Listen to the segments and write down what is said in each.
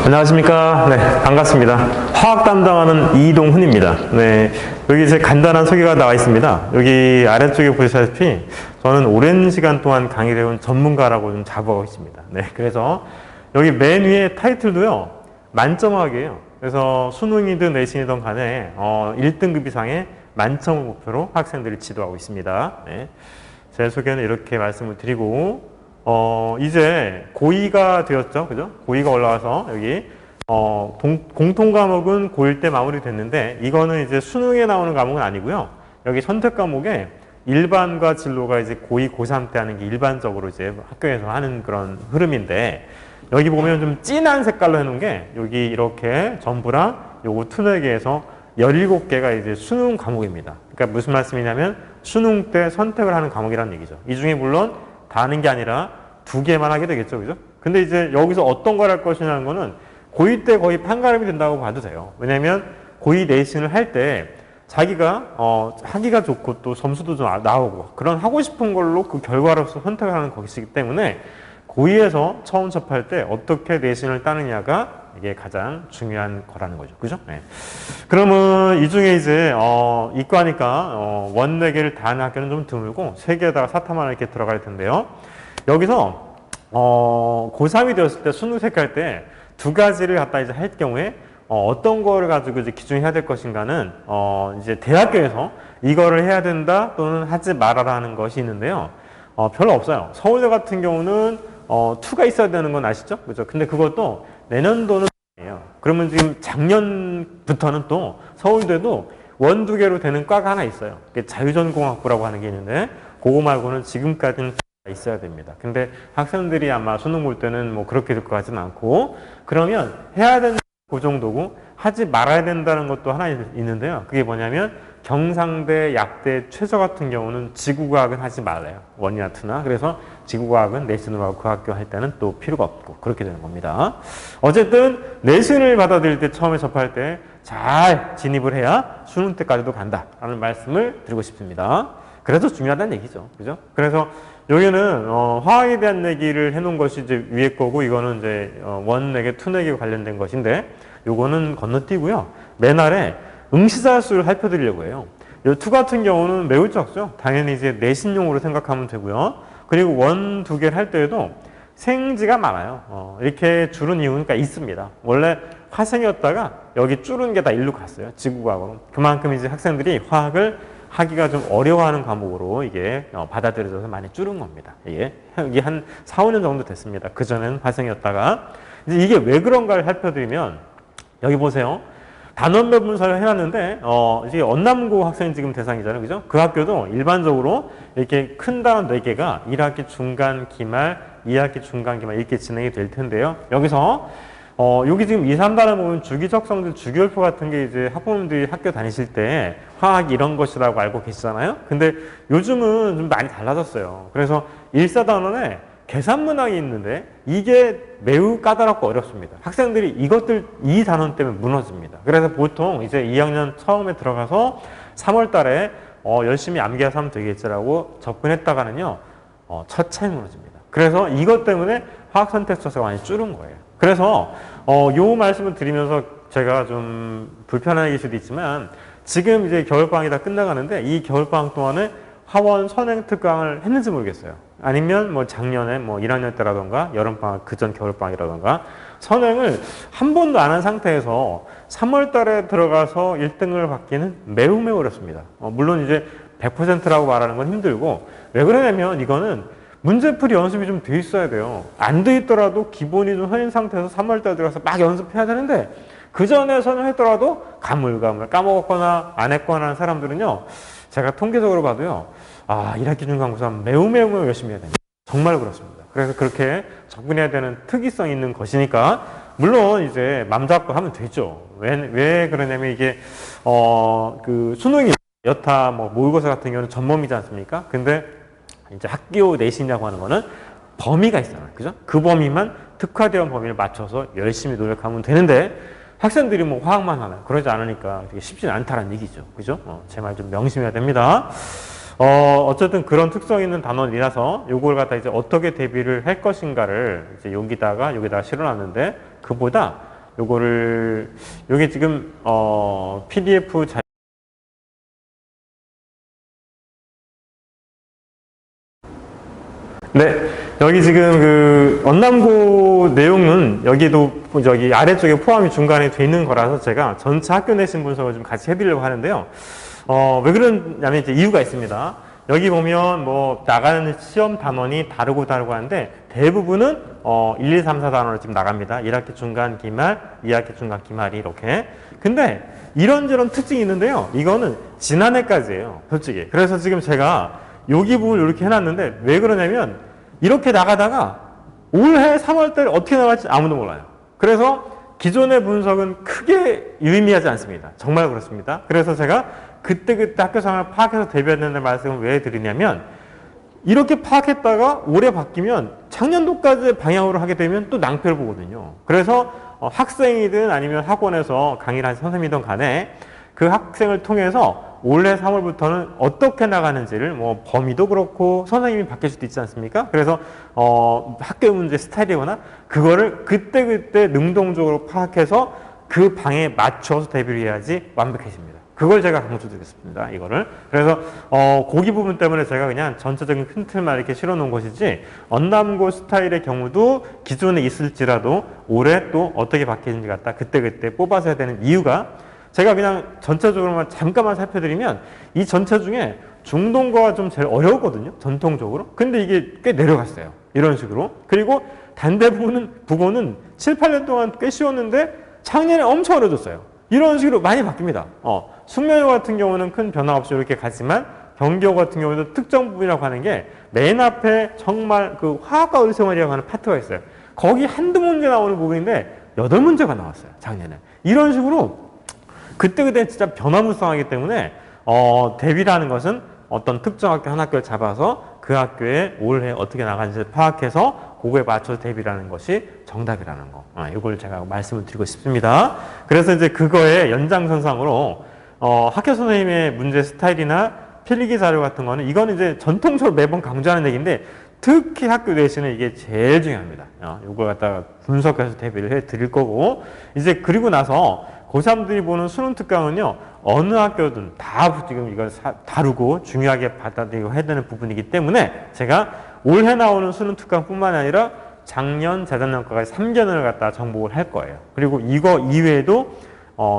안녕하십니까. 네, 반갑습니다. 화학 담당하는 이동훈입니다. 네, 여기 이제 간단한 소개가 나와 있습니다. 여기 아래쪽에 보시다시피 저는 오랜 시간 동안 강의를 해온 전문가라고 좀 자부하고 있습니다. 네, 그래서 여기 맨 위에 타이틀도요, 만점학이에요. 그래서 수능이든 내신이든 간에 1등급 이상의 만점을 목표로 학생들을 지도하고 있습니다. 네, 제 소개는 이렇게 말씀을 드리고 이제 고2가 되었죠. 그죠? 고2가 올라와서 여기, 공통 과목은 고1 때 마무리 됐는데, 이거는 이제 수능에 나오는 과목은 아니고요. 여기 선택 과목에 일반과 진로가 이제 고2, 고3 때 하는 게 일반적으로 이제 학교에서 하는 그런 흐름인데, 여기 보면 좀 진한 색깔로 해놓은 게, 여기 이렇게 전부랑 요거 투네개에서 17개가 이제 수능 과목입니다. 그러니까 무슨 말씀이냐면, 수능 때 선택을 하는 과목이라는 얘기죠. 이 중에 물론 다 하는 게 아니라 2개만 하게 되겠죠. 그죠? 근데 이제 여기서 어떤 걸 할 것이냐는 거는 고2 때 거의 판가름이 된다고 봐도 돼요. 왜냐면 고2 내신을 할 때 자기가 하기가 좋고 또 점수도 좀 나오고 그런 하고 싶은 걸로 그 결과로서 선택을 하는 것이기 때문에 고2에서 처음 접할 때 어떻게 내신을 따느냐가 이게 가장 중요한 거라는 거죠. 그죠? 네. 그러면 이 중에 이제 이과니까 원 4개를 다 하는 학교는 좀 드물고 3개에다가 사탐만 이렇게 들어갈 텐데요. 여기서 고3이 되었을 때 수능 색할 때 2가지를 갖다 이제 할 경우에 어떤 거를 가지고 이제 기준해야 될 것인가는 이제 대학교에서 이거를 해야 된다 또는 하지 말아라 하는 것이 있는데요. 별로 없어요. 서울대 같은 경우는 2가 있어야 되는 건 아시죠? 그죠? 근데 그것도 내년도는 아니에요. 그러면 지금 작년부터는 또 서울대도 원 2개로 되는 과가 하나 있어요. 그게 자유전공학부라고 하는 게 있는데 그거 말고는 지금까지는 있어야 됩니다. 근데 학생들이 아마 수능 볼 때는 뭐 그렇게 될 것 같지는 않고, 그러면 해야 되는 그 정도고 하지 말아야 된다는 것도 하나 있는데요. 그게 뭐냐면 경상대, 약대, 최저 같은 경우는 지구과학은 하지 말래요. 원이나 투나. 그래서 지구과학은 내신으로 하고 그 학교 할 때는 또 필요가 없고 그렇게 되는 겁니다. 어쨌든 내신을 받아들일 때 처음에 접할 때 잘 진입을 해야 수능 때까지도 간다라는 말씀을 드리고 싶습니다. 그래서 중요하다는 얘기죠. 그죠? 그래서 여기는 화학에 대한 얘기를 해놓은 것이 이제 위에 거고, 이거는 이제 원 4개, 투 4개 관련된 것인데, 요거는 건너뛰고요. 맨 아래 응시자 수를 살펴드리려고 해요. 이 투 같은 경우는 매우 적죠. 당연히 이제 내신용으로 생각하면 되고요. 그리고 원 2개를 할 때에도 생지가 많아요. 이렇게 줄은 이유가 있습니다. 원래 화생이었다가 여기 줄은 게 다 일로 갔어요. 지구과학으로. 그만큼 이제 학생들이 화학을 하기가 좀 어려워하는 과목으로 이게 받아들여져서 많이 줄은 겁니다. 이게 한 4, 5년 정도 됐습니다. 그전에는 화생이었다가. 이제 이게 왜 그런가를 살펴드리면, 여기 보세요. 단원별 분석을 해놨는데, 이제 언남고 학생이 지금 대상이잖아요. 그죠? 그 학교도 일반적으로 이렇게 큰 단원 4개가 1학기 중간, 기말, 2학기 중간, 기말 이렇게 진행이 될 텐데요. 여기서 여기 지금 2, 3단원 보면 주기적 성질, 주기율표 같은 게 이제 학부모님들이 학교 다니실 때 화학 이런 것이라고 알고 계시잖아요. 근데 요즘은 좀 많이 달라졌어요. 그래서 1, 4단원에 계산 문항이 있는데 이게 매우 까다롭고 어렵습니다. 학생들이 이 단원 때문에 무너집니다. 그래서 보통 이제 2학년 처음에 들어가서 3월 달에 열심히 암기해서 하면 되겠지라고 접근했다가는요, 첫 차에 무너집니다. 그래서 이것 때문에 화학 선택지수가 많이 줄은 거예요. 그래서 요 말씀을 드리면서 제가 좀 불편하실 수도 있지만, 지금 이제 겨울방학이 다 끝나가는데 이 겨울방학 동안에 화원 선행 특강을 했는지 모르겠어요. 아니면 뭐 작년에 뭐 1학년 때라던가 여름방학 그전 겨울방학이라던가 선행을 한 번도 안 한 상태에서 3월 달에 들어가서 1등을 받기는 매우 어렵습니다. 물론 이제 100%라고 말하는 건 힘들고, 왜 그러냐면 이거는 문제풀이 연습이 좀 돼 있어야 돼요. 안 돼 있더라도 기본이 좀 서인 상태에서 3월 달에 들어가서 막 연습해야 되는데, 그 전에 선행했더라도 가물가물 까먹었거나 안 했거나 하는 사람들은요, 제가 통계적으로 봐도요, 1학기 중간고사 매우 열심히 해야 됩니다. 정말 그렇습니다. 그래서 그렇게 접근해야 되는 특이성이 있는 것이니까, 물론 이제 맘 잡고 하면 되죠. 왜 그러냐면 이게 그 수능이 여타 뭐 모의고사 같은 경우는 전범위지 않습니까? 근데 이제 학교 내신이라고 하는 거는 범위가 있잖아요. 그죠? 그 범위만 특화되어 범위를 맞춰서 열심히 노력하면 되는데, 학생들이 뭐 화학만 하나요? 그러지 않으니까 되게 쉽지는 않다는 얘기죠. 그죠? 제 말 좀 명심해야 됩니다. 어쨌든 그런 특성 있는 단원이라서 요걸 갖다 이제 어떻게 대비를 할 것인가를 이제 여기다가 실어놨는데, 그보다 요게 지금 PDF 네, 여기 지금 그 언남고 내용은 여기도 저기 아래쪽에 포함이 중간에 돼 있는 거라서 제가 전체 학교 내신 분석을 좀 같이 해드리려고 하는데요. 왜 그러냐면 이제 이유가 있습니다. 여기 보면 뭐 나가는 시험 단원이 다르고 하는데 대부분은 1, 2, 3, 4 단원으로 지금 나갑니다. 1학기 중간 기말, 2학기 중간 기말이 이렇게. 근데 이런저런 특징이 있는데요. 이거는 지난해까지예요. 솔직히. 그래서 지금 제가 여기 부분을 이렇게 해놨는데 왜 그러냐면 이렇게 나가다가 올해 3월달에 어떻게 나갈지 아무도 몰라요. 그래서 기존의 분석은 크게 유의미하지 않습니다. 정말 그렇습니다. 그래서 제가 그때 학교 상황을 파악해서 대비해야 된다는 말씀을 왜 드리냐면 이렇게 파악했다가 올해 바뀌면 작년도까지 방향으로 하게 되면 또 낭패를 보거든요. 그래서 학생이든 아니면 학원에서 강의를 하는 선생님이든 간에 그 학생을 통해서 올해 3월부터는 어떻게 나가는지를 뭐 범위도 그렇고 선생님이 바뀔 수도 있지 않습니까? 그래서 학교 문제 스타일이거나 그거를 그때 능동적으로 파악해서 그 방에 맞춰서 대비를 해야지 완벽해집니다. 그걸 제가 강조드리겠습니다. 이거를. 그래서 고기 부분 때문에 제가 그냥 전체적인 큰 틀만 이렇게 실어 놓은 것이지 언남고 스타일의 경우도 기존에 있을지라도 올해 또 어떻게 바뀌는지 갖다 그때 뽑아서 해야 되는 이유가 제가 그냥 전체적으로만 잠깐만 살펴드리면 이 전체 중에 중동거가 좀 제일 어려웠거든요. 전통적으로. 근데 이게 꽤 내려갔어요. 이런 식으로. 그리고 단대 국어는 7, 8년 동안 꽤 쉬웠는데 작년에 엄청 어려졌어요. 이런 식으로 많이 바뀝니다. 숙명여 같은 경우는 큰 변화 없이 이렇게 가지만 경기여 같은 경우도 특정 부분이라고 하는 게 맨 앞에 정말 그 화학과 의생활이라고 하는 파트가 있어요. 거기 한두 문제 나오는 부분인데 8문제가 나왔어요. 작년에. 이런 식으로 그때 진짜 변화무쌍하기 때문에 대비라는 것은 어떤 특정 학교 한 학교를 잡아서 그 학교에 올해 어떻게 나가는지를 파악해서 그거에 맞춰서 대비라는 것이 정답이라는 거. 이걸 제가 말씀을 드리고 싶습니다. 그래서 이제 그거의 연장선상으로 학교 선생님의 문제 스타일이나 필기 자료 같은 거는 이거는 이제 전통적으로 매번 강조하는 얘기인데 특히 학교 내신은 이게 제일 중요합니다. 이걸 갖다가 분석해서 대비를 해 드릴 거고 이제 그리고 나서 고3들이 보는 수능 특강은요 어느 학교든 다 지금 이걸 다루고 중요하게 받아들이고 해야 되는 부분이기 때문에 제가 올해 나오는 수능 특강뿐만 아니라 작년, 재작년까지 3개년을 갖다 정복을 할 거예요. 그리고 이거 이외에도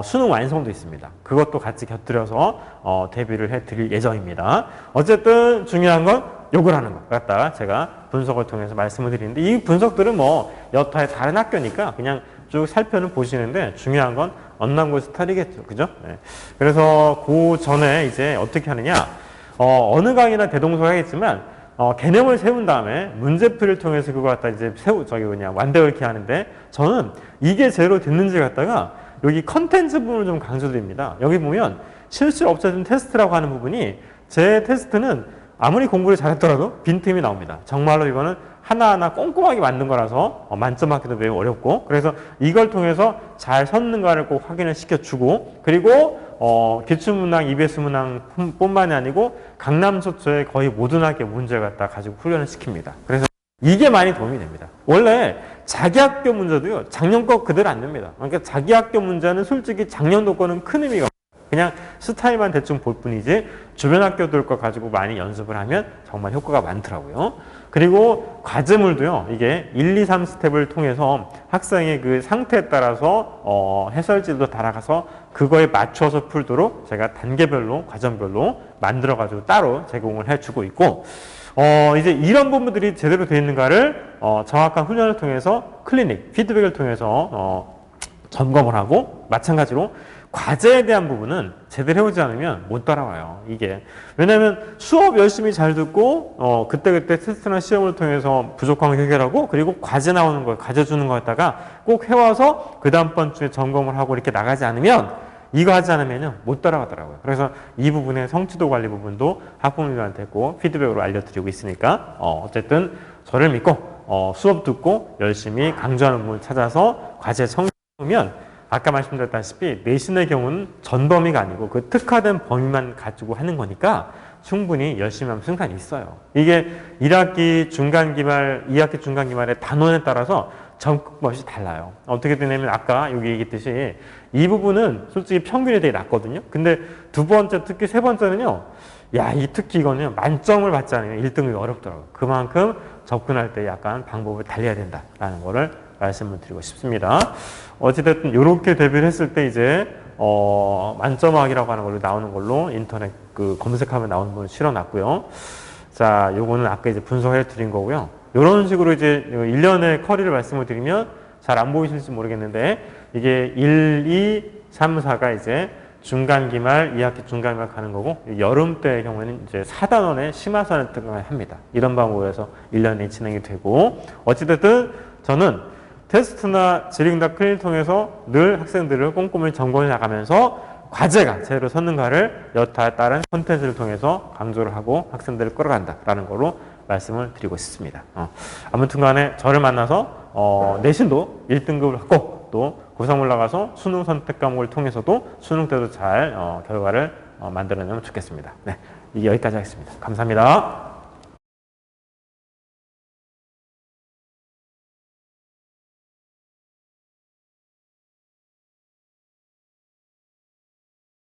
수능 완성도 있습니다. 그것도 같이 곁들여서 대비를 해 드릴 예정입니다. 어쨌든 중요한 건 요걸 하는 것 갖다 제가 분석을 통해서 말씀을 드리는데 이 분석들은 뭐 여타의 다른 학교니까 그냥 쭉 살펴는 보시는데 중요한 건 언남고 스타일이겠죠. 그죠? 네. 그래서 그 전에 이제 어떻게 하느냐 어느 강의나 대동소 하겠지만 개념을 세운 다음에 문제풀이를 통해서 그거 갖다 이제 완벽하게 하는데 저는 이게 제대로 됐는지 갖다가 여기 컨텐츠 부분을 좀 강조드립니다. 여기 보면 실수 없어진 테스트라고 하는 부분이 제 테스트는 아무리 공부를 잘했더라도 빈틈이 나옵니다. 정말로 이거는 하나하나 꼼꼼하게 만든 거라서 만점 받기도 매우 어렵고 그래서 이걸 통해서 잘 섰는가를 꼭 확인을 시켜주고 그리고 기출문항, EBS 문항 뿐만이 아니고 강남초초의 거의 모든 학교 문제를 갖다 가지고 훈련을 시킵니다. 그래서 이게 많이 도움이 됩니다. 원래 자기 학교 문제도요 작년 거 그대로 안 됩니다. 그러니까 자기 학교 문제는 솔직히 작년도 거는 큰 의미가 없어요. 그냥 스타일만 대충 볼 뿐이지 주변 학교들 거 가지고 많이 연습을 하면 정말 효과가 많더라고요. 그리고 과제물도요 이게 1, 2, 3 스텝을 통해서 학생의 그 상태에 따라서 해설지도 달아가서 그거에 맞춰서 풀도록 제가 단계별로 과정별로 만들어 가지고 따로 제공을 해주고 있고 이제 이런 부분들이 제대로 되어 있는가를 정확한 훈련을 통해서 클리닉 피드백을 통해서 점검을 하고 마찬가지로 과제에 대한 부분은 제대로 해오지 않으면 못 따라와요. 이게 왜냐하면 수업 열심히 잘 듣고 그때그때 테스트나 시험을 통해서 부족한 걸 해결하고 그리고 과제 나오는 거 과제 주는 거 갖다가 꼭 해와서 그 다음번 주에 점검을 하고 이렇게 나가지 않으면 이거 하지 않으면 못 따라가더라고요. 그래서 이 부분의 성취도 관리 부분도 학부모님한테 꼭 피드백으로 알려드리고 있으니까 어쨌든 저를 믿고 수업 듣고 열심히 강조하는 부분을 찾아서 과제 성취하면 아까 말씀드렸다시피 내신의 경우는 전범위가 아니고 그 특화된 범위만 가지고 하는 거니까 충분히 열심히 하면 승산이 있어요. 이게 1학기 중간기말, 2학기 중간기말의 단원에 따라서 접근법이 달라요. 어떻게 되냐면 아까 여기 얘기했듯이 이 부분은 솔직히 평균이 되게 낮거든요. 근데 두 번째 특히 세 번째는요. 야, 이 특히 이거는 만점을 받지 않으면 1등급이 어렵더라고요. 그만큼 접근할 때 약간 방법을 달려야 된다라는 거를 말씀을 드리고 싶습니다. 어찌됐든 이렇게 대비를 했을 때 이제 만점학이라고 하는 걸로 나오는 걸로 인터넷 그 검색하면 나오는 걸 실어놨고요. 자, 요거는 아까 이제 분석해 드린 거고요. 이런 식으로 이제 1년의 커리를 말씀을 드리면 잘 안 보이실지 모르겠는데 이게 1, 2, 3, 4가 이제 중간기말, 2학기 중간기말 가는 거고 여름 때의 경우에는 이제 4단원의 심화선을 등을 합니다. 이런 방법에서 1년이 진행이 되고 어찌됐든 저는 테스트나 질의응답 클리닉 통해서 늘 학생들을 꼼꼼히 점검해 나가면서 과제가 제대로 섰는가를 여타에 따른 콘텐츠를 통해서 강조를 하고 학생들을 끌어간다라는 거로 말씀을 드리고 싶습니다. 아무튼 간에 저를 만나서 내신도 1등급을 받고 또 고3 올라가서 수능 선택 과목을 통해서도 수능 때도 잘 결과를 만들어내면 좋겠습니다. 네, 이게 여기까지 하겠습니다. 감사합니다.